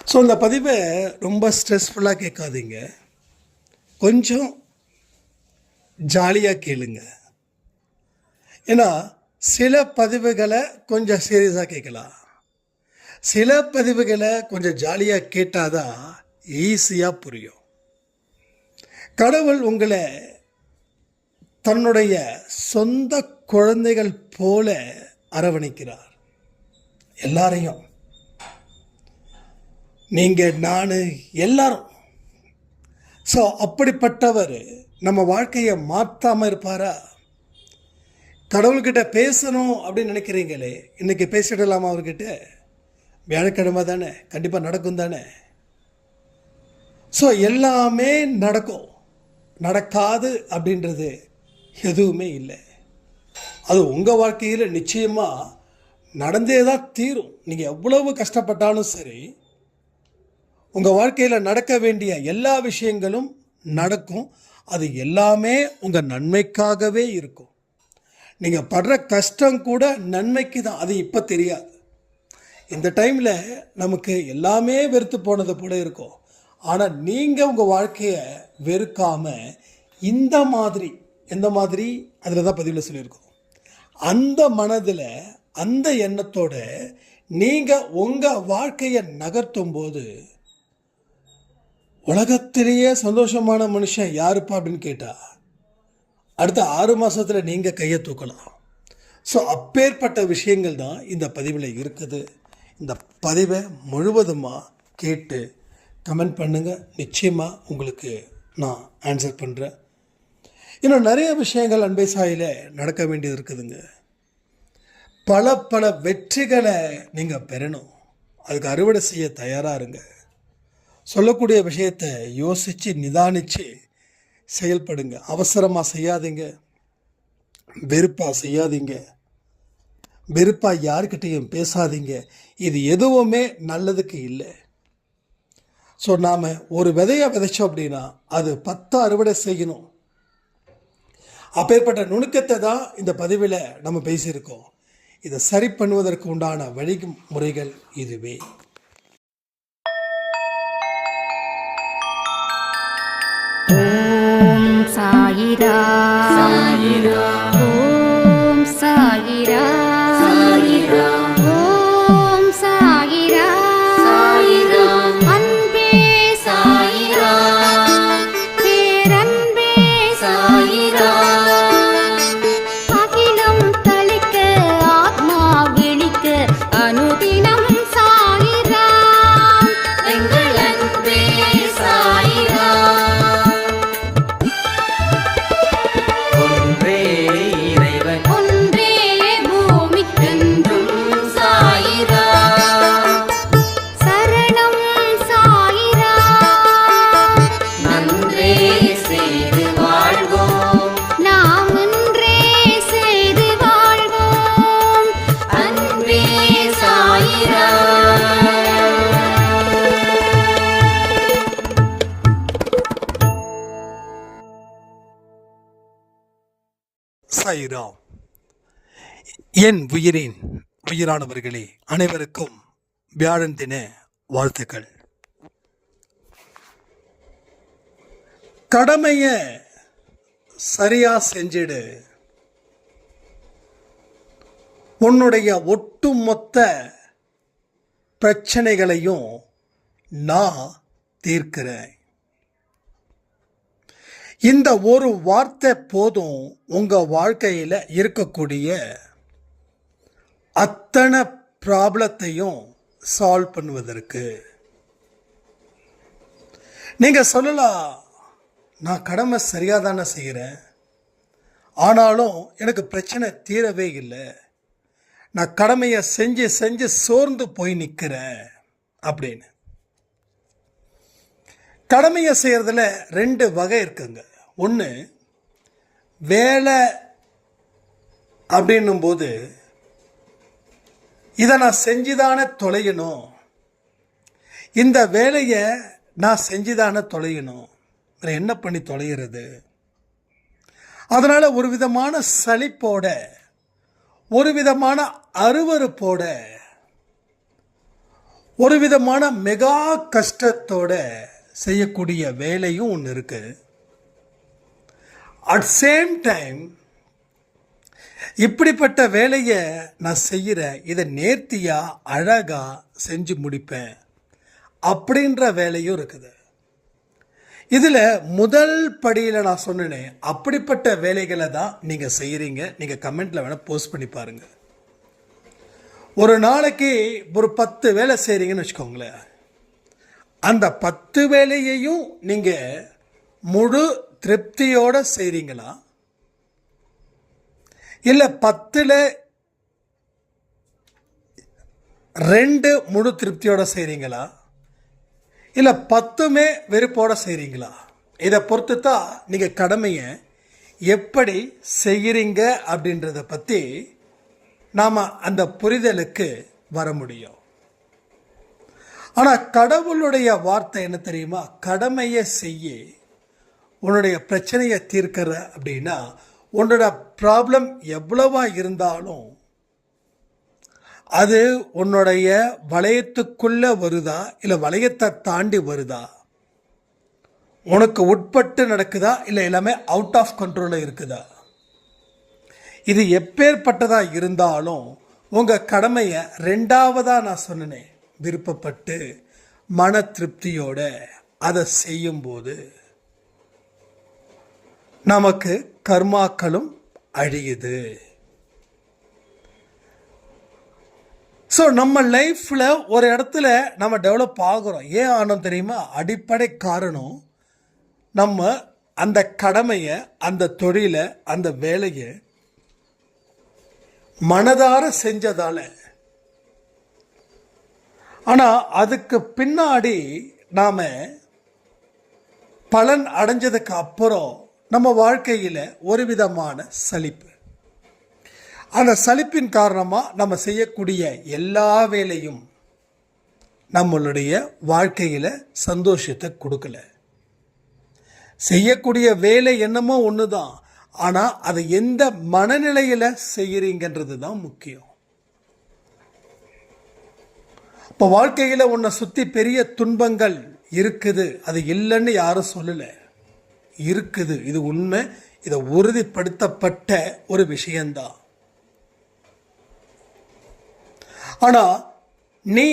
So இந்த பதிவை ரொம்ப ஸ்ட்ரெஸ்ஃபுல்லாக கேட்காதீங்க, கொஞ்சம் ஜாலியாக கேளுங்க. ஏன்னா சில பதிவுகளை கொஞ்சம் சீரியஸாக கேட்கலாம், சில பதிவுகளை கொஞ்சம் ஜாலியாக கேட்டால் தான் ஈஸியாக புரியும். கடவுள் உங்களை தன்னுடைய சொந்த குழந்தைகள் போல அரவணைக்கிறார். எல்லாரையும், நீங்கள், நான், எல்லாரும். ஸோ அப்படிப்பட்டவர் நம்ம வாழ்க்கையை மாற்றாமல் இருப்பாரா? கடவுள்கிட்ட பேசணும் அப்படின்னு நினைக்கிறீங்களே, இன்றைக்கி பேசிடலாமா அவர்கிட்ட? வியாழக்கிழமை தானே, கண்டிப்பாக நடக்கும் தானே. ஸோ எல்லாமே நடக்கும், நடக்காது அப்படின்றது எதுவுமே இல்லை. அது உங்கள் வாழ்க்கையில் நிச்சயமாக நடந்தே தான் தீரும். நீங்கள் எவ்வளவு கஷ்டப்பட்டாலும் சரி, உங்கள் வாழ்க்கையில் நடக்க வேண்டிய எல்லா விஷயங்களும் நடக்கும். அது எல்லாமே உங்கள் நன்மைக்காகவே இருக்கும். நீங்கள் படுற கஷ்டம் கூட நன்மைக்கு தான். அது இப்போ தெரியாது. இந்த டைமில் நமக்கு எல்லாமே வெறுத்து போனது போல இருக்கும். ஆனால் நீங்கள் உங்கள் வாழ்க்கையை வெறுக்காமல் இந்த மாதிரி, எந்த மாதிரி அதில் தான் பதிவில் சொல்லியிருக்கோம், அந்த மனதில், அந்த எண்ணத்தோட நீங்கள் உங்கள் வாழ்க்கையை நகர்த்தும் போது, உலகத்திலேயே சந்தோஷமான மனுஷன் யாருப்பா அப்படின்னு கேட்டால் அடுத்த 6 மாதத்தில் நீங்கள் கையை தூக்கலாம். ஸோ அப்பேற்பட்ட விஷயங்கள் தான் இந்த பதிவில் இருக்குது. இந்த பதிவை முழுவதுமாக கேட்டு கமெண்ட் பண்ணுங்கள். நிச்சயமாக உங்களுக்கு நான் ஆன்சர் பண்ணுறேன். இன்னும் நிறைய விஷயங்கள் அன்பை சாயில நடக்க வேண்டியது இருக்குதுங்க. பல வெற்றிகளை நீங்கள் பெறணும். அதுக்கு அறுவடை செய்ய தயாராக இருங்க. சொல்லக்கூடிய விஷயத்தை யோசித்து நிதானித்து செயல்படுங்க. அவசரமாக செய்யாதீங்க, வெறுப்பாக செய்யாதீங்க, வெறுப்பாக யாருக்கிட்டையும் பேசாதீங்க. இது எதுவுமே நல்லதுக்கு இல்லை. ஸோ நாம் ஒரு விதையை விதைச்சோம் அப்படின்னா அது 10 அறுவடை செய்யணும். அப்பேற்பட்ட நுணுக்கத்தை தான் இந்த பதிவில் நம்ம பேசியிருக்கோம். இதை சரி பண்ணுவதற்கு உண்டான வழிமுறைகள் இதுவே. ஓம் சாயிரா சாயிரா, ஓம் சாயிரா சாயிரா, ஓம் சாயிரா சாயிரா, அன்பே சாயிரா, பேரன்பே சாயிரா, அகிலம் தளிக்க ஆத்மா விழிக்க அனுதினம் சாயிரா, எங்கள் அன்பே சாயிரா. சாயிராம். என் உயிரின் உயிரானவர்களே, அனைவருக்கும் வியாழன் தின வாழ்த்துக்கள். கடமைய சரியா செஞ்சிடு. உன்னுடைய ஒட்டுமொத்த பிரச்சனைகளையும் நான் தீர்க்கிறேன். இந்த ஒரு வார்த்தை போதும் உங்கள் வாழ்க்கையில் இருக்கக்கூடிய அத்தனை ப்ராப்ளத்தையும் சால்வ் பண்ணுவதற்கு. நீங்கள் சொல்லலாம், நான் கடமை சரியாக தானே செய்கிறேன், ஆனாலும் எனக்கு பிரச்சனை தீரவே இல்லை, நான் கடமையை செஞ்சு செஞ்சு சோர்ந்து போய் நிற்கிறேன் அப்படின்னு. கடமையை செய்கிறதுல 2 வகை இருக்குங்க. ஒன்று, வேலை அப்படின்னும்போது இதை நான் செஞ்சுதானே தொலையணும், இந்த வேலையை நான் செஞ்சுதானே தொலையணும், என்ன பண்ணி தொலைகிறது. அதனால் ஒரு விதமான சலிப்போட, ஒரு விதமான அருவருப்போட ஒரு விதமான மெகா கஷ்டத்தோட செய்யக்கூடிய வேலையும் ஒன்று இருக்கு. அட் சேம் டைம் இப்படிப்பட்ட வேலையை நான் செய்கிறேன், இதை நேர்த்தியாக அழகாக செஞ்சு முடிப்பேன் அப்படின்ற வேலையும் இருக்குது. இதில் முதல் படியில் நான் சொன்னேன், அப்படிப்பட்ட வேலைகளை தான் நீங்கள் செய்கிறீங்க. நீங்கள் கமெண்ட்டில் வேணால் போஸ்ட் பண்ணி பாருங்கள். ஒரு நாளைக்கு ஒரு 10 வேலை செய்கிறீங்கன்னு வச்சுக்கோங்களேன். அந்த 10 வேலையையும் நீங்கள் முழு திருப்தியோடு செய்கிறீங்களா, இல்லை 10ல் 2 முழு திருப்தியோடு செய்கிறீங்களா, இல்லை 10மே வெறுப்போடு செய்கிறீங்களா? இதை பொறுத்து தான் நீங்கள் கடமையை எப்படி செய்கிறீங்க அப்படின்றத பற்றி நாம் அந்த புரிதலுக்கு வர முடியும். ஆனால் கடவுளுடைய வார்த்தை என்ன தெரியுமா? கடமையை செய்ய, உன்னுடைய பிரச்சனையை தீர்க்கிற அப்படின்னா உன்னோட ப்ராப்ளம் எவ்வளவா இருந்தாலும் அது உன்னுடைய வளையத்துக்குள்ளே வருதா, இல்லை வளையத்தை தாண்டி வருதா, உனக்கு உட்பட்டு நடக்குதா, இல்லை எல்லாமே அவுட் ஆஃப் கண்ட்ரோலில் இருக்குதா, இது எப்பேற்பட்டதாக இருந்தாலும் உங்கள் கடமையை 2வதாக நான் சொன்னேன், விருப்பப்பட்டு மன திருப்தியோட அதை செய்யும்போது நமக்கு கர்மாக்களும் அழியுது. ஸோ நம்ம லைஃப்பில் ஒரு இடத்துல நம்ம டெவலப் ஆகிறோம். ஏன் ஆனோம் தெரியுமா? அடிப்படை காரணம் நம்ம அந்த கடமையை, அந்த தொழிலை, அந்த வேலையை மனதார செஞ்சதால. ஆனால் அதுக்கு பின்னாடி நாம் பலன் அடைஞ்சதுக்கு அப்புறம் நம்ம வாழ்க்கையில் ஒரு விதமான சலிப்பு. அந்த சலிப்பின் காரணமாக நம்ம செய்யக்கூடிய எல்லா வேலையும் நம்மளுடைய வாழ்க்கையில் சந்தோஷத்தை கொடுக்கல. செய்யக்கூடிய வேலை என்னமோ ஒன்று தான், ஆனால் அதை எந்த மனநிலையில் செய்கிறீங்கன்றது தான் முக்கியம். இப்போ வாழ்க்கையில் உன்னை சுற்றி பெரிய துன்பங்கள் இருக்குது, அது இல்லைன்னு யாரும் சொல்லலை, இருக்குது, இது உண்மை, இதை உறுதிப்படுத்தப்பட்ட ஒரு விஷயந்தான். ஆனால் நீ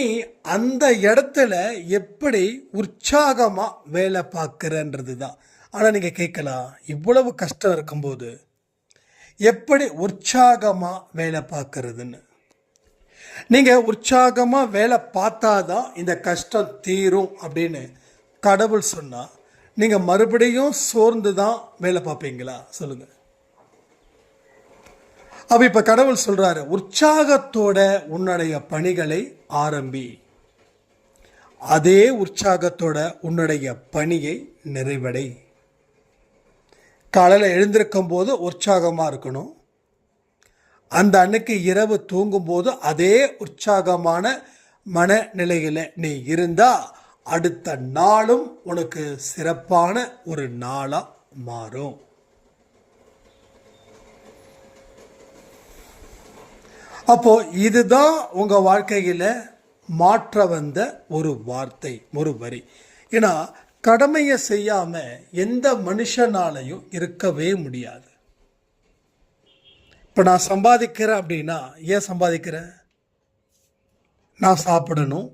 அந்த இடத்துல எப்படி உற்சாகமாக வேலை பார்க்குறன்றது தான். ஆனால் நீங்கள் கேட்கலாம், இவ்வளவு கஷ்டம் இருக்கும்போது எப்படி உற்சாகமாக வேலை பார்க்கறதுன்னு. நீங்கள் உற்சாகமாக வேலை பார்த்தாதான் இந்த கஷ்டம் தீரும் அப்படின்னு கடவுள் சொன்னால் நீங்கள் மறுபடியும் சோர்ந்து தான் வேலை பார்ப்பீங்களா? சொல்லுங்கள். அப்போ இப்போ கடவுள் சொல்கிறாரு, உற்சாகத்தோட உன்னுடைய பணிகளை ஆரம்பி, அதே உற்சாகத்தோட உன்னுடைய பணியை நிறைவடை. காலையில் எழுந்திருக்கும் போது உற்சாகமாக இருக்கணும். அந்த அன்னைக்கு இரவு தூங்கும்போது அதே உற்சாகமான மனநிலையில் நீ இருந்தால் அடுத்த நாளும் உனக்கு சிறப்பான ஒரு நாளாக மாறும். அப்போ இதுதான் உங்கள் வாழ்க்கையில் மாற்ற வந்த ஒரு வார்த்தை, ஒரு வரி. ஏன்னா கடமையை செய்யாமல் எந்த மனுஷனாலையும் இருக்கவே முடியாது. இப்போ நான் சம்பாதிக்கிறேன் அப்படின்னா ஏன் சம்பாதிக்கிறேன்? நான் சாப்பிடணும்,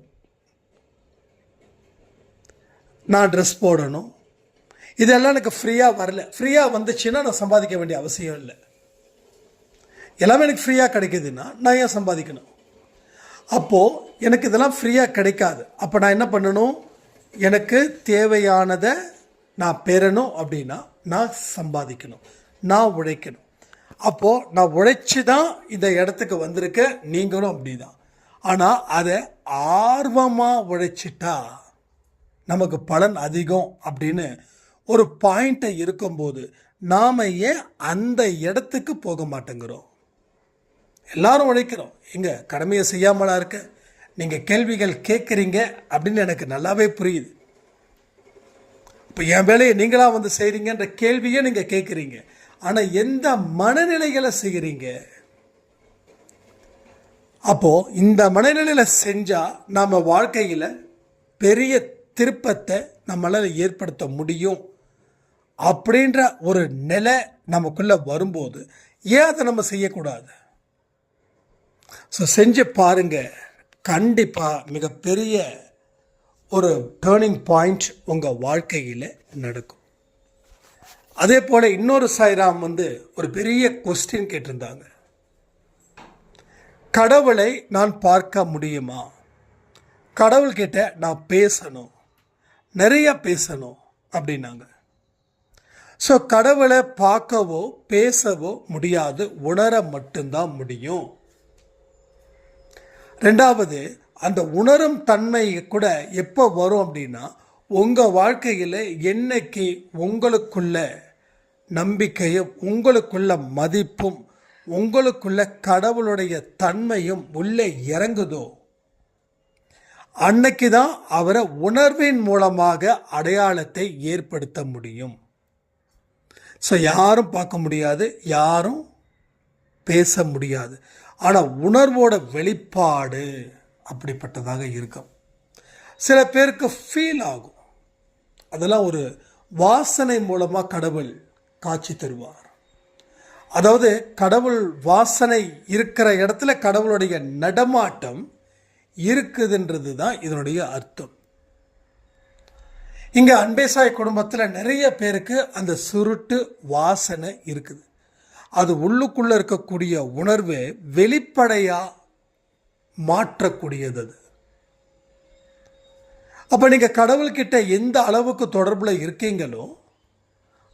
நான் ட்ரெஸ் போடணும், இதெல்லாம் எனக்கு ஃப்ரீயாக வரல. ஃப்ரீயாக வந்துச்சுன்னா நான் சம்பாதிக்க வேண்டிய அவசியம் இல்லை. எல்லாமே எனக்கு ஃப்ரீயாக கிடைக்குதுன்னா நான் ஏன் சம்பாதிக்கணும்? அப்போது எனக்கு இதெல்லாம் ஃப்ரீயாக கிடைக்காது. அப்போ நான் என்ன பண்ணணும்? எனக்கு தேவையானதை நான் பெறணும் அப்படின்னா நான் சம்பாதிக்கணும், நான் உழைக்கணும். அப்போது நான் உழைச்சி தான் இந்த இடத்துக்கு வந்திருக்கேன், நீங்களும் அப்படி தான். ஆனால் அதை ஆர்வமாக உழைச்சிட்டா நமக்கு பலன் அதிகம் அப்படின்னு ஒரு பாயிண்ட்டை இருக்கும்போது நாம் ஏன் அந்த இடத்துக்கு போக மாட்டேங்கிறோம்? எல்லாரும் உழைக்கிறோம், எங்க கடமையை செய்யாமலா இருக்க? நீங்கள் கேள்விகள் கேட்குறீங்க அப்படின்னு எனக்கு நல்லாவே புரியுது. இப்போ என் வேலையை நீங்களாக வந்து செய்கிறீங்கன்ற கேள்வியை நீங்கள் கேட்குறீங்க. ஆனால் எந்த மனநிலைகளை செய்கிறீங்க? அப்போது இந்த மனநிலையில் செஞ்சால் நம்ம வாழ்க்கையில் பெரிய திருப்பத்தை நம்மளால் ஏற்படுத்த முடியும் அப்படின்ற ஒரு நிலை நமக்குள்ளே வரும்போது ஏன் அதை நம்ம செய்யக்கூடாது? ஸோ செஞ்சு பாருங்க, கண்டிப்பாக மிகப்பெரிய ஒரு டேர்னிங் பாயிண்ட் உங்கள் வாழ்க்கையில் நடக்கும். அதே போல் இன்னொரு சாய்ராம் ஒரு பெரிய கொஸ்டின் கேட்டிருந்தாங்க. கடவுளை நான் பார்க்க முடியுமா? கடவுள்கிட்ட நான் பேசணும், நிறைய பேசணும் அப்படின்னாங்க. ஸோ கடவுளை பார்க்கவோ பேசவோ முடியாது, உணர மட்டும்தான் முடியும். ரெண்டாவது, அந்த உணரும் தன்மை கூட எப்போ வரும் அப்படின்னா, உங்கள் வாழ்க்கையில் என்னைக்கு உங்களுக்குள்ள நம்பிக்கையும் உங்களுக்குள்ள மதிப்பும் உங்களுக்குள்ள கடவுளுடைய தன்மையும் உள்ளே இறங்குதோ அன்னைக்கு தான் அவரை உணர்வின் மூலமாக அடையாளத்தை ஏற்படுத்த முடியும். ஸோ யாரும் பார்க்க முடியாது, யாரும் பேச முடியாது. ஆனால் உணர்வோட வெளிப்பாடு அப்படிப்பட்டதாக இருக்கும். சில பேருக்கு ஃபீல் ஆகும், அதெல்லாம் ஒரு வாசனை மூலமாக கடவுள் காட்சி தருவார். அதாவது கடவுள் வாசனை இருக்கிற இடத்துல கடவுளுடைய நடமாட்டம் இருக்குதுன்றது தான் இதனுடைய அர்த்தம். இங்கே அன்பேசாய் குடும்பத்தில் நிறைய பேருக்கு அந்த சுருட்டு வாசனை இருக்குது. அது உள்ளுக்குள்ளே இருக்கக்கூடிய உணர்வை வெளிப்படையாக மாற்றக்கூடியது. அது அப்போ நீங்கள் கடவுள்கிட்ட எந்த அளவுக்கு தொடர்பில் இருக்கீங்களோ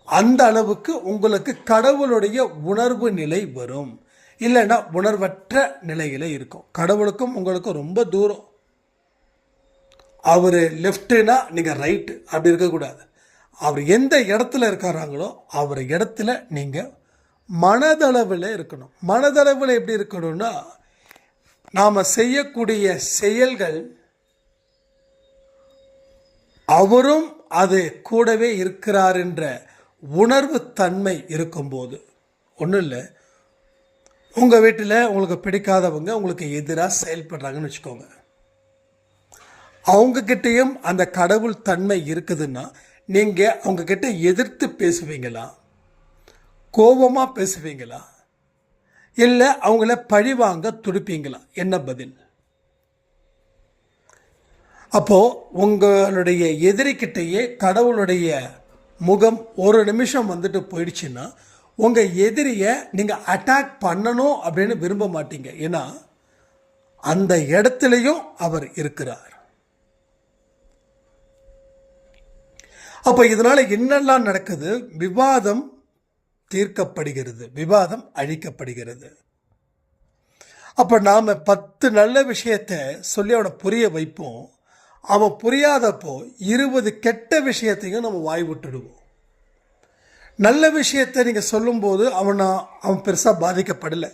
அந்த அளவுக்கு உங்களுக்கு கடவுளுடைய உணர்வு நிலை வரும். இல்லைன்னா உணர்வற்ற நிலையில் இருக்கும். கடவுளுக்கும் உங்களுக்கும் ரொம்ப தூரம். அவர் லெஃப்ட்டுனா நீங்கள் ரைட்டு அப்படி இருக்கக்கூடாது. அவர் எந்த இடத்துல இருக்காராங்களோ அவர் இடத்துல நீங்கள் மனதளவில் இருக்கணும். மனதளவில் எப்படி இருக்கணும்னா, நாம் செய்யக்கூடிய செயல்கள் அவரும் அது கூடவே இருக்கிறார் என்ற உணர்வு தன்மை இருக்கும்போது, ஒன்றும் இல்லை, உங்கள் வீட்டில் உங்களுக்கு பிடிக்காதவங்க உங்களுக்கு எதிராக செயல்படுறாங்கன்னு வச்சுக்கோங்க. அவங்கக்கிட்டேயும் அந்த கடவுள் தன்மை இருக்குதுன்னா நீங்கள் அவங்கக்கிட்ட எதிர்த்து பேசுவீங்களா? கோபமாக பேசுவீங்களா? இல்லை அவங்கள பழிவாங்க துடிப்பீங்களா? என்ன பதில்? அப்போது உங்களுடைய எதிரிக்கிட்டேயே கடவுளுடைய முகம் ஒரு நிமிஷம் போயிடுச்சுன்னா உங்கள் எதிரியை நீங்கள் அட்டாக் பண்ணணும் அப்படின்னு விரும்ப மாட்டீங்க. ஏன்னா அந்த இடத்துலையும் அவர் இருக்கிறார். அப்போ இதனால் என்னெல்லாம் நடக்குது? விவாதம் தீர்க்கப்படுகிறது, விவாதம் அழிக்கப்படுகிறது. அப்போ நாம் 10 நல்ல விஷயத்தை சொல்லி அவனை புரிய வைப்போம். அவன் புரியாதப்போ 20 கெட்ட விஷயத்தையும் நம்ம வாய் விட்டுடுவோம். நல்ல விஷயத்தை நீங்கள் சொல்லும்போது அவன் பெருசாக பாதிக்கப்படலை.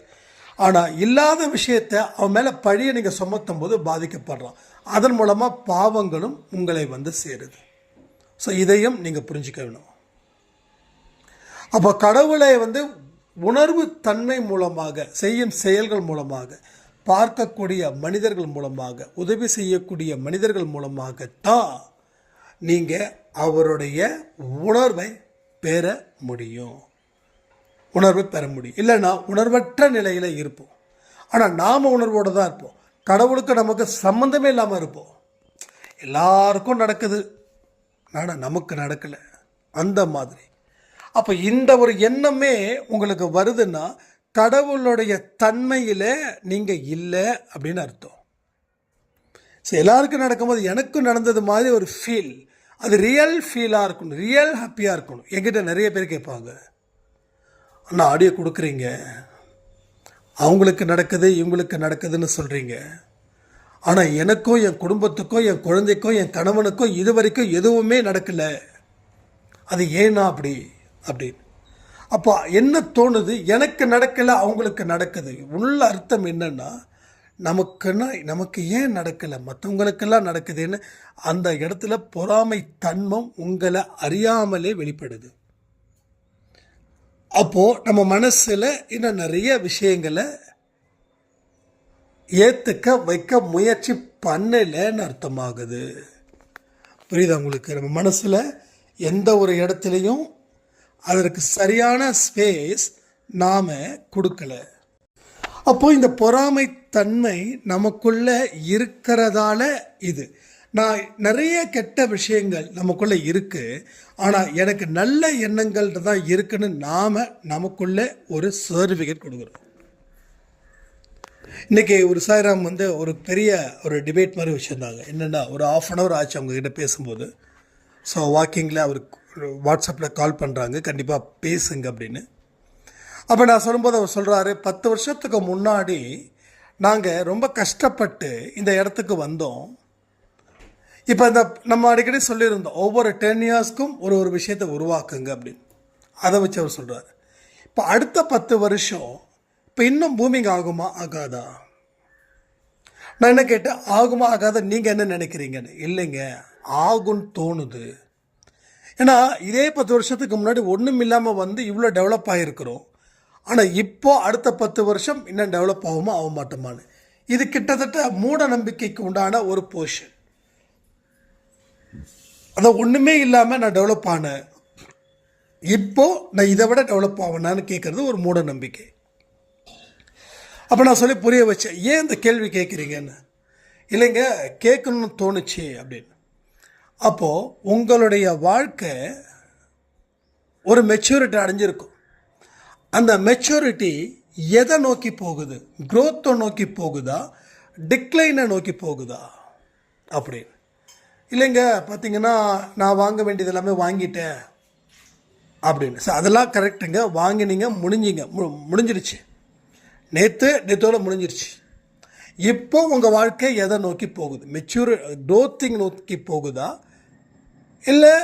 ஆனால் இல்லாத விஷயத்தை அவன் மேலே பழியை நீங்கள் சுமத்தும் போது பாதிக்கப்படுறான். அதன் மூலமாக பாவங்களும் உங்களை சேருது. ஸோ இதையும் நீங்கள் புரிஞ்சுக்க வேணும். அப்போ கடவுளை உணர்வு தன்மை மூலமாக, செய்யும் செயல்கள் மூலமாக, பார்க்கக்கூடிய மனிதர்கள் மூலமாக, உதவி செய்யக்கூடிய மனிதர்கள் மூலமாகத்தான் நீங்கள் அவருடைய உணர்வை பெற முடியும். உணர்வை பெற முடியும். இல்லைன்னா உணர்வற்ற நிலையில் இருப்போம். ஆனால் நாம் உணர்வோடு தான் இருப்போம். கடவுளுக்கு நமக்கு சம்மந்தமே இல்லாமல் இருப்போம். எல்லாருக்கும் நடக்குது, ஆனால் நமக்கு நடக்கலை, அந்த மாதிரி. அப்போ இந்த ஒரு எண்ணமே உங்களுக்கு வருதுன்னா கடவுளுடைய தன்மையில் நீங்கள் இல்லை அப்படின்னு அர்த்தம். ஸோ எல்லாருக்கும் நடக்கும்போது எனக்கும் நடந்தது மாதிரி ஒரு ஃபீல், அது ரியல் ஃபீலாக இருக்கணும், ரியல் ஹாப்பியாக இருக்கணும். என்கிட்ட நிறைய பேர் கேட்பாங்க, அண்ணா ஆடியோ கொடுக்குறீங்க, அவங்களுக்கு நடக்குது இவங்களுக்கு நடக்குதுன்னு சொல்கிறீங்க, ஆனால் எனக்கும் என் குடும்பத்துக்கும் என் குழந்தைக்கும் என் கணவனுக்கும் இது வரைக்கும் எதுவுமே நடக்கலை, அது ஏன்னா அப்படி அப்படின்னு. அப்போ என்ன தோணுது? எனக்கு நடக்கலை அவங்களுக்கு நடக்குது. உள்ள அர்த்தம் என்னன்னா, நமக்கு ஏன் நடக்கலை, மற்றவங்களுக்கெல்லாம் நடக்குதுன்னு அந்த இடத்துல பொறாமை தன்மம் உங்களை அறியாமலே வெளிப்படுது. அப்போது நம்ம மனசில் இன்னும் நிறைய விஷயங்களை ஏற்றுக்க வைக்க முயற்சி பண்ணலைன்னு அர்த்தமாகுது. புரியுதா உங்களுக்கு? நம்ம மனசில் எந்த ஒரு இடத்துலையும் அதற்கு சரியான ஸ்பேஸ் நாம் கொடுக்கல. அப்போது இந்த பொறாமை தன்மை நமக்குள்ள இருக்கிறதால இது. நான் நிறைய கெட்ட விஷயங்கள் நமக்குள்ளே இருக்குது, ஆனால் எனக்கு நல்ல எண்ணங்கள் தான் இருக்குன்னு நாம் நமக்குள்ளே ஒரு சர்டிஃபிகேட் கொடுக்குறோம். இன்றைக்கி ஒரு சாய்ராம் ஒரு பெரிய ஒரு டிபேட் மாதிரி வச்சுருந்தாங்க. என்னென்னா, ஒரு 1/2 hour ஆச்சு அவங்கக்கிட்ட பேசும்போது. ஸோ வாக்கிங்கில் அவர் வாட்ஸ்அப்பில் கால் பண்ணுறாங்க, கண்டிப்பாக பேசுங்க அப்படின்னு. அப்போ நான் சொல்லும்போது அவர் சொல்கிறாரு, 10 வருஷத்துக்கு முன்னாடி நாங்கள் ரொம்ப கஷ்டப்பட்டு இந்த இடத்துக்கு வந்தோம். இப்போ இந்த நம்ம அடிக்கடி சொல்லியிருந்தோம், ஒவ்வொரு 10 yearsக்கும் ஒரு விஷயத்தை உருவாக்குங்க அப்படின்னு. அதை வச்சு அவர் சொல்கிறார், இப்போ அடுத்த 10 வருஷம் இப்போ இன்னும் பூமிங்க ஆகுமா ஆகாதா? நான் என்ன கேட்டேன், ஆகுமா ஆகாத நீங்கள் என்ன நினைக்கிறீங்கன்னு. இல்லைங்க, ஆகும்னு தோணுது. ஏன்னா இதே 10 வருஷத்துக்கு முன்னாடி ஒன்றும் இல்லாமல் வந்து இவ்வளோ டெவலப் ஆகிருக்கிறோம். ஆனால் இப்போ அடுத்த 10 வருஷம் இன்னும் டெவலப் ஆகுமா ஆக மாட்டோமான்னு. இது கிட்டத்தட்ட மூட நம்பிக்கைக்கு உண்டான ஒரு போர்ஷன். அதான் ஒன்றுமே இல்லாமல் நான் டெவலப் ஆனேன், இப்போது நான் இதை விட டெவலப் ஆவேனான்னு கேட்குறது ஒரு மூட நம்பிக்கை. அப்போ நான் சொல்லி புரிய வச்சேன், ஏன் இந்த கேள்வி கேட்குறீங்கன்னு. இல்லைங்க, கேட்கணும்னு தோணுச்சு அப்படின்னு. அப்போது உங்களுடைய வாழ்க்கை ஒரு மெச்சூரிட்டி அடைஞ்சிருக்கும். அந்த மெச்சூரிட்டி எதை நோக்கி போகுது? க்ரோத்தை நோக்கி போகுதா, டிக்ளைனை நோக்கி போகுதா அப்படின்னு. இல்லைங்க, பார்த்தீங்கன்னா நான் வாங்க வேண்டியது எல்லாமே வாங்கிட்டேன் அப்படின்னு. ஸோ அதெல்லாம் கரெக்டுங்க, வாங்கினீங்க, முடிஞ்சிடுச்சு. நேற்றோட முடிஞ்சிருச்சு. இப்போ உங்கள் வாழ்க்கை எதை நோக்கி போகுது? க்ரோத்திங் நோக்கி போகுதா, இல்லை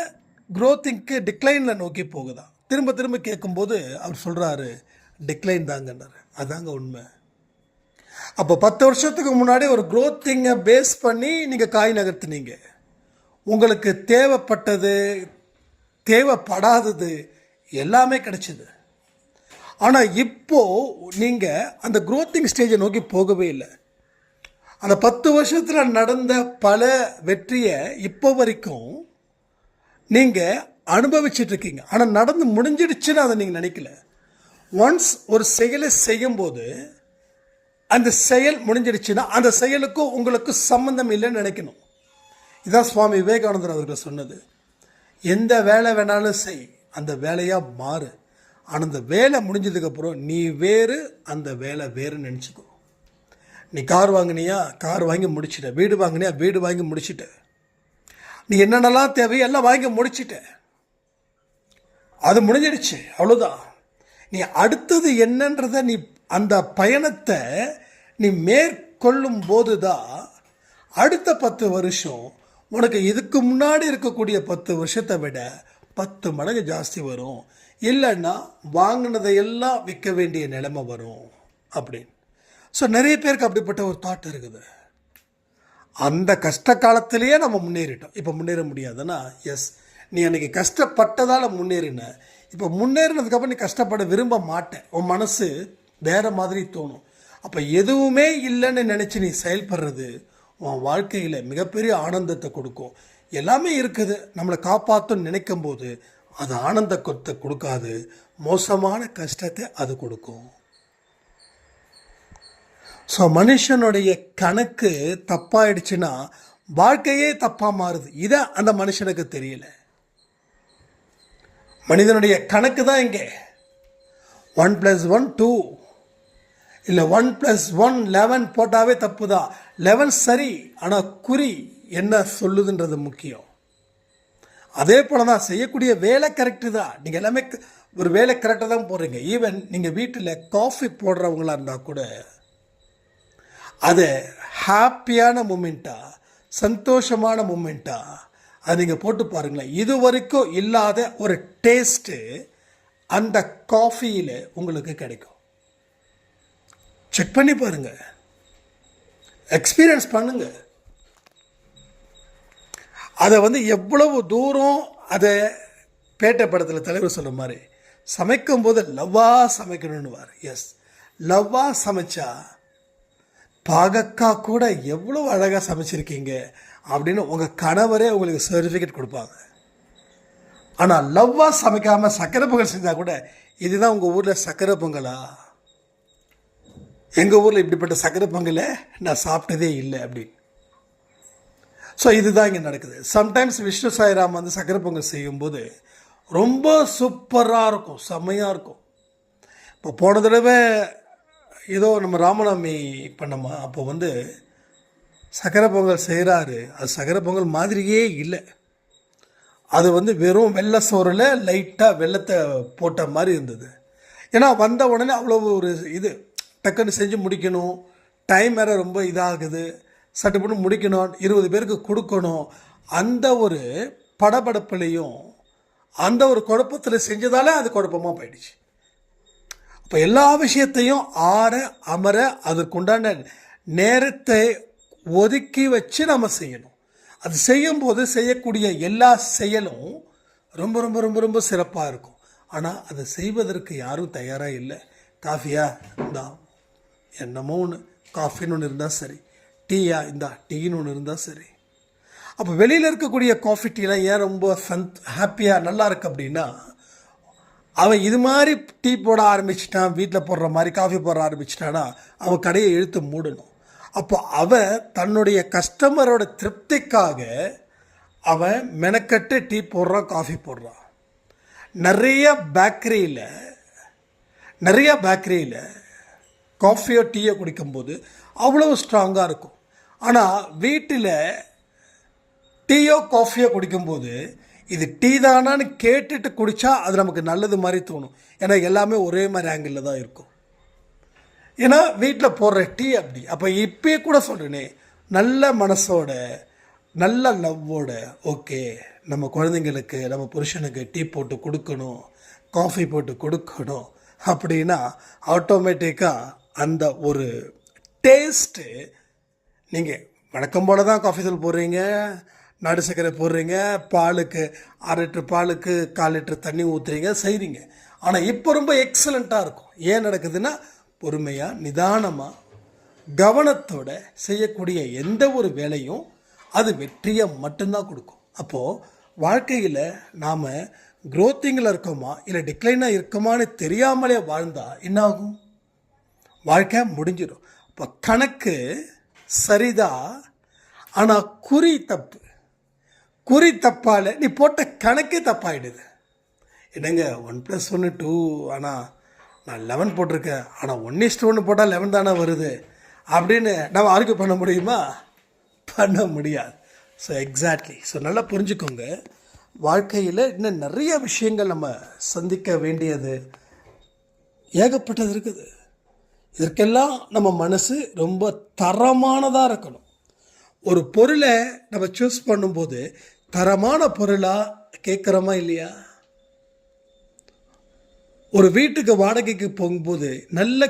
க்ரோத்திங்க்கு டிக்ளைனில் நோக்கி போகுதா? திரும்ப திரும்ப கேட்கும்போது அவர் சொல்கிறாரு, டிக்ளைன் தாங்கன்னாரு. அதாங்க உண்மை. அப்போ 10 வருஷத்துக்கு முன்னாடி ஒரு க்ரோத்திங்கை பேஸ் பண்ணி நீங்கள் காய் நகர்த்தினீங்க. உங்களுக்கு தேவைப்பட்டது தேவைப்படாதது எல்லாமே கிடைச்சிது. ஆனால் இப்போது நீங்கள் அந்த க்ரோத்திங் ஸ்டேஜை நோக்கி போகவே இல்லை. அந்த 10 வருஷத்தில் நடந்த பல வெற்றியை இப்போ வரைக்கும் நீங்கள் அனுபவிச்சிட்ருக்கீங்க. ஆனால் நடந்து முடிஞ்சிடுச்சுன்னு அதை நீங்கள் நினைக்கல. ஒன்ஸ் ஒரு செயலை செய்யும்போது அந்த செயல் முடிஞ்சிடுச்சுன்னா அந்த செயலுக்கும் உங்களுக்கு சம்மந்தம் இல்லைன்னு நினைக்கணும். இதான் சுவாமி விவேகானந்தர் அவர்கள் சொன்னது. எந்த வேலை வேணாலும் செய், அந்த வேலையாக மாறு. ஆனால் அந்த வேலை முடிஞ்சதுக்கப்புறம் நீ வேறு, அந்த வேலை வேறுன்னு நினச்சிக்கோ. நீ கார் வாங்கினியா, கார் வாங்கி முடிச்சிட்ட. வீடு வாங்கினியா, வீடு வாங்கி முடிச்சிட்ட. நீ என்னென்னலாம் தேவையோ எல்லாம் வாங்கி முடிச்சிட்ட. அது முடிஞ்சிடுச்சு, அவ்வளோதான். நீ அடுத்தது என்னன்றதை நீ அந்த பயணத்தை நீ மேற்கொள்ளும் போது தான் அடுத்த 10 வருஷம் உனக்கு இதுக்கு முன்னாடி இருக்கக்கூடிய 10 வருஷத்தை விட 10 மடங்கு ஜாஸ்தி வரும். இல்லைன்னா வாங்கினதையெல்லாம் விற்க வேண்டிய நிலைமை வரும் அப்படின்னு. ஸோ நிறைய பேருக்கு அப்படிப்பட்ட ஒரு தாட் இருக்குது. அந்த கஷ்ட காலத்திலேயே நம்ம முன்னேறிட்டோம், இப்போ முன்னேற முடியாதுன்னா, எஸ், நீ அன்றைக்கி கஷ்டப்பட்டதால் முன்னேறின. இப்போ முன்னேறினதுக்கப்புறம் நீ கஷ்டப்பட விரும்ப மாட்டேன். உன் மனசு வேறு மாதிரி தோணும். அப்போ எதுவுமே இல்லைன்னு நினச்சி நீ செயல்படுறது உன் வாழ்க்கையில் மிகப்பெரிய ஆனந்தத்தை கொடுக்கும். எல்லாமே இருக்குது, நம்மளை காப்பாற்றுன்னு நினைக்கும் போது அது ஆனந்தத்தை கொடுக்காது, மோசமான கஷ்டத்தை அது கொடுக்கும். ஸோ மனுஷனுடைய கணக்கு தப்பாயிடுச்சுன்னா வாழ்க்கையே தப்பாக மாறுது. இதை அந்த மனுஷனுக்கு தெரியல. மனிதனுடைய கணக்கு தான் இங்கே 1 + 1 2, இல்லை 1 + 1 11 போட்டாவே தப்பு தான். 11 சரி, ஆனால் குறி என்ன சொல்லுதுன்றது முக்கியம். அதே போல் தான் செய்யக்கூடிய வேலை கரெக்டு தான். நீங்கள் எல்லாமே ஒரு வேலை கரெக்டாக தான் போடுறீங்க. ஈவன் நீங்கள் வீட்டில் காஃபி போடுறவங்களா இருந்தால் கூட அது ஹாப்பியான மூமெண்ட்டா, சந்தோஷமான மூமெண்ட்டா, அது நீங்கள் போட்டு பாருங்களேன். இது வரைக்கும் இல்லாத ஒரு டேஸ்ட்டு அந்த காஃபியில் உங்களுக்கு கிடைக்கும். செக் பண்ணி பாருங்கள், எக்ஸ்பீரியன்ஸ் பண்ணுங்கள். அதை எவ்வளவு தூரம் அதை பேட்டை படத்தில் தலைவர் சொல்ல மாதிரி சமைக்கும் போது லவ்வாக சமைக்கணும்னுவார். எஸ், லவ்வாக சமைச்சா பாகக்காய் கூட எவ்வளோ அழகாக சமைச்சிருக்கீங்க அப்படின்னு உங்கள் கணவரே உங்களுக்கு சர்டிஃபிகேட் கொடுப்பாங்க. ஆனால் லவ்வாக சமைக்காமல் சக்கரை பொங்கல் செஞ்சால் கூட இதுதான் உங்கள் ஊரில் சக்கரை பொங்கலா, எங்கள் ஊரில் இப்படிப்பட்ட சக்கரை பொங்கலை நான் சாப்பிட்டதே இல்லை அப்படின்னு. ஸோ இதுதான் இங்கே நடக்குது. சம்டைம்ஸ் விஷ்ணு சாய்ராம் வந்து சக்கரை பொங்கல் செய்யும்போது ரொம்ப சூப்பராக இருக்கும், செம்மையாக இருக்கும். இப்போ போன தடவை ஏதோ நம்ம ராமநவமி பண்ணோமா, அப்போ வந்து சக்கரை பொங்கல் செய்கிறாரு. அது சக்கரை பொங்கல் மாதிரியே இல்லை. அது வந்து வெறும் வெள்ளை சோறில் லைட்டாக வெள்ளத்தை போட்ட மாதிரி இருந்தது. ஏன்னா வந்த உடனே அவ்வளோ ஒரு இது டக்குன்னு செஞ்சு முடிக்கணும், டைம் வேறு ரொம்ப இதாகுது, சட்டு பண்ணி முடிக்கணும், 20 பேருக்கு கொடுக்கணும். அந்த ஒரு படபடப்புலையும் அந்த ஒரு குழப்பத்தில் செஞ்சதாலே அது குழப்பமாக போயிடுச்சு. இப்போ எல்லா விஷயத்தையும் ஆற அமர அதற்குண்டான நேரத்தை ஒதுக்கி வச்சு நம்ம செய்யணும். அது செய்யும்போது செய்யக்கூடிய எல்லா செயலும் ரொம்ப ரொம்ப ரொம்ப ரொம்ப சிறப்பாக இருக்கும். ஆனால் அதை செய்வதற்கு யாரும் தயாராக இல்லை. காஃபியா இந்தா, என்னமோ ஒன்று காஃபின்னு ஒன்று இருந்தால் சரி, டீயா இந்தா டீன்னு ஒன்று இருந்தால் சரி. அப்போ வெளியில் இருக்கக்கூடிய காஃபி டீலாம் ஏன் ரொம்ப ஹாப்பியாக நல்லா இருக்கு அப்படின்னா, அவன் இது மாதிரி டீ போட ஆரம்பிச்சிட்டான், வீட்டில் போடுற மாதிரி காஃபி போட ஆரம்பிச்சிட்டான்னா அவன் கடையை இழுத்து மூடணும். அப்போ அவன் தன்னுடைய கஸ்டமரோட திருப்திக்காக அவன் மெனக்கட்டு டீ போடுறான், காஃபி போடுறான். நிறைய பேக்கரியில் காஃபியோ டீயோ குடிக்கும்போது அவ்வளோ ஸ்ட்ராங்காக இருக்கும். ஆனால் வீட்டில் டீயோ காஃபியோ குடிக்கும்போது இது டீ தானான்னு கேட்டுட்டு குடித்தா அது நமக்கு நல்லது மாதிரி தோணும். ஏன்னா எல்லாமே ஒரே மாதிரி ஆங்கிளில் தான் இருக்கும். ஏன்னா வீட்டில் போடுற டீ அப்படி. அப்போ இப்பயே கூட சொல்கிறேனே, நல்ல மனசோட நல்ல லவ்வோட ஓகே நம்ம குழந்தைங்களுக்கு நம்ம புருஷனுக்கு டீ போட்டு கொடுக்கணும், காஃபி போட்டு கொடுக்கணும் அப்படின்னா ஆட்டோமேட்டிக்காக அந்த ஒரு டேஸ்ட்டு நீங்கள் வழக்கம் போல் தான் காஃபி தூள் போடுறீங்க, நாடு சர்க்கரை போடுறீங்க, பாலுக்கு 6 லிட்டர் பாலுக்கு 4 லிட்டர் தண்ணி ஊற்றுறீங்க, செய்கிறீங்க. ஆனால் இப்போ ரொம்ப எக்ஸலண்ட்டாக இருக்கும். ஏன் நடக்குதுன்னா, பொறுமையாக நிதானமாக கவனத்தோட செய்யக்கூடிய எந்த ஒரு வேலையும் அது வெற்றியை மட்டும்தான் கொடுக்கும். அப்போது வாழ்க்கையில் நாம் க்ரோத்திங்கில் இருக்கோமா இல்லை டிக்ளைனாக இருக்கோமான்னு தெரியாமலே வாழ்ந்தால் என்னாகும்? வாழ்க்கை முடிஞ்சிடும். இப்போ கணக்கு சரிதான், ஆனால் குறி தப்பால் நீ போட்ட கணக்கே தப்பாயிடுது. என்னங்க 1+1 2, ஆனால் நான் 11 போட்டிருக்கேன், ஆனால் 1:1 போட்டால் 11 தானே வருது அப்படின்னு நம்ம ஆர்கியூ பண்ண முடியுமா? பண்ண முடியாது. So exactly. ஸோ நல்லா புரிஞ்சுக்கோங்க, வாழ்க்கையில் இன்னும் நிறைய விஷயங்கள் நம்ம சந்திக்க வேண்டியது ஏகப்பட்டது இருக்குது. இதற்கெல்லாம் நம்ம மனசு ரொம்ப தரமானதாக இருக்கணும். ஒரு பொருளை நம்ம சூஸ் பண்ணும்போது தரமான பொருளாக கேட்குறோமா இல்லையா? ஒரு வீட்டுக்கு வாடகைக்கு போகும்போது நல்ல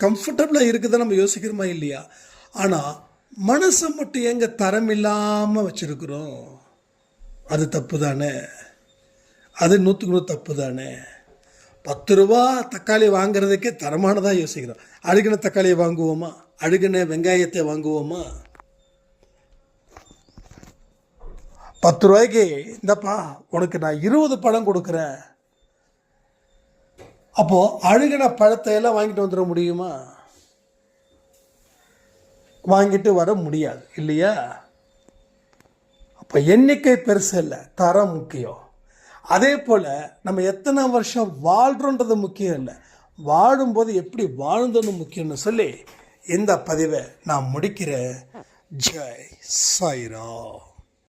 கம்ஃபர்டபுளாக இருக்குதுன்னு நம்ம யோசிக்கிறோமா இல்லையா? ஆனால் மனசை மட்டும் எங்கே தரம் இல்லாமல் வச்சுருக்குறோம். அது தப்பு தானே, அது 100க்கு 100 தப்பு தானே. 10 ரூபா தக்காளி வாங்குறதுக்கே தரமானதாக யோசிக்கிறோம். அழுகின தக்காளியை வாங்குவோமா? அழுகின வெங்காயத்தை வாங்குவோமா? 10 ரூபாய்க்கு இந்தப்பா உனக்கு நான் 20 பழம் கொடுக்குறேன், அப்போது அழுகின பழத்தை எல்லாம் வாங்கிட்டு வந்துட முடியுமா? வாங்கிட்டு வர முடியாது இல்லையா? அப்போ எண்ணிக்கை பெருசு இல்லை, தரம் முக்கியம். அதே போல் நம்ம எத்தனை வருஷம் வாழ்கிறோன்றது முக்கியம் இல்லை, வாழும்போது எப்படி வாழ்ந்தோன்னு முக்கியம்னு சொல்லி இந்த பதிவை நான் முடிக்கிறேன். ஜெய் சாய்ராம்.